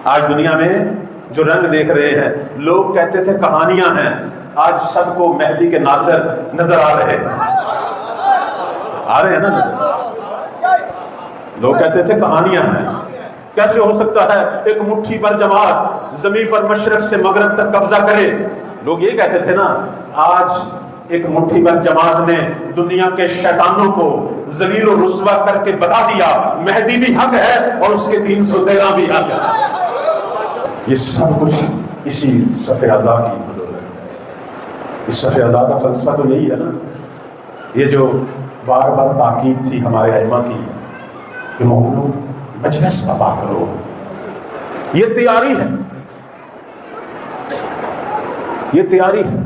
آج دنیا میں جو رنگ دیکھ رہے ہیں، لوگ کہتے تھے کہانیاں ہیں، آج سب کو مہدی کے ناظر نظر آ رہے ہیں نا۔ لوگ کہتے تھے کہانیاں ہیں، کیسے ہو سکتا ہے ایک مٹھی پر جماعت زمین پر مشرق سے مغرب تک قبضہ کرے؟ لوگ یہ کہتے تھے نا۔ آج ایک مٹھی پر جماعت نے دنیا کے شیطانوں کو ذلیل و رسوا کر کے بتا دیا مہدی بھی حق ہے اور اس کے 313 بھی حق ہے۔ یہ سب کچھ اسی صف اعضاء کی بدولت ہے۔ اس صف اعضاء کا فلسفہ تو یہی ہے نا، یہ جو بار بار تاکید تھی ہمارے ائمہ کی کہ مومنو مجلس تباہ کرو، یہ تیاری ہے، یہ تیاری ہے۔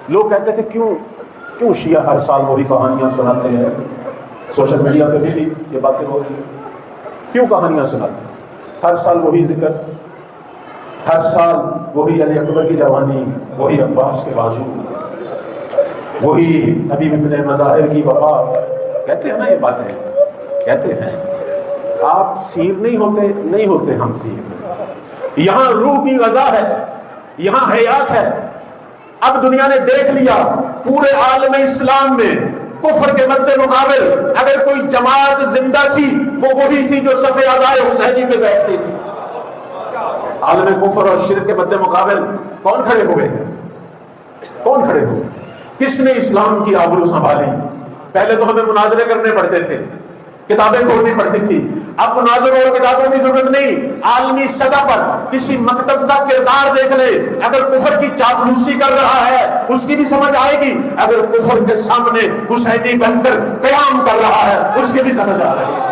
لوگ کہتے تھے کیوں شیعہ ہر سال وہی کہانیاں سناتے ہیں؟ سوشل میڈیا پہ بھی یہ باتیں ہو رہی ہیں، کیوں کہانیاں سناتے ہیں؟ ہر سال وہی ذکر، ہر سال وہی علی اکبر کی جوانی، وہی عباس کے بازو، وہی حبیب ابن مظاہر کی وفا۔ کہتے ہیں نا یہ باتیں، کہتے ہیں۔ آپ سیر نہیں ہوتے ہم سیر۔ یہاں روح کی غذا ہے، یہاں حیات ہے۔ اب دنیا نے دیکھ لیا پورے عالم اسلام میں کفر کے مد مقابل اگر کوئی جماعت زندہ تھی وہ وہی تھی جو صف اعضاء حسینی پہ بیٹھتی تھی۔ عالم کفر اور شرک کے مد مقابل کون کھڑے ہوئے ہیں؟ کون کھڑے ہوئے؟ کس نے اسلام کی آبرو سنبھالی؟ پہلے تو ہمیں مناظرے کرنے پڑتے تھے، کتابیں کھولنی پڑتی تھی، اب مناظروں اور کتابوں کی ضرورت نہیں۔ عالمی سطح پر کسی مکتب کا کردار دیکھ لے، اگر کفر کی چاپلوسی کر رہا ہے اس کی بھی سمجھ آئے گی، اگر کفر کے سامنے حسینی بن کر قیام کر رہا ہے اس کی بھی سمجھ آ رہی ہے۔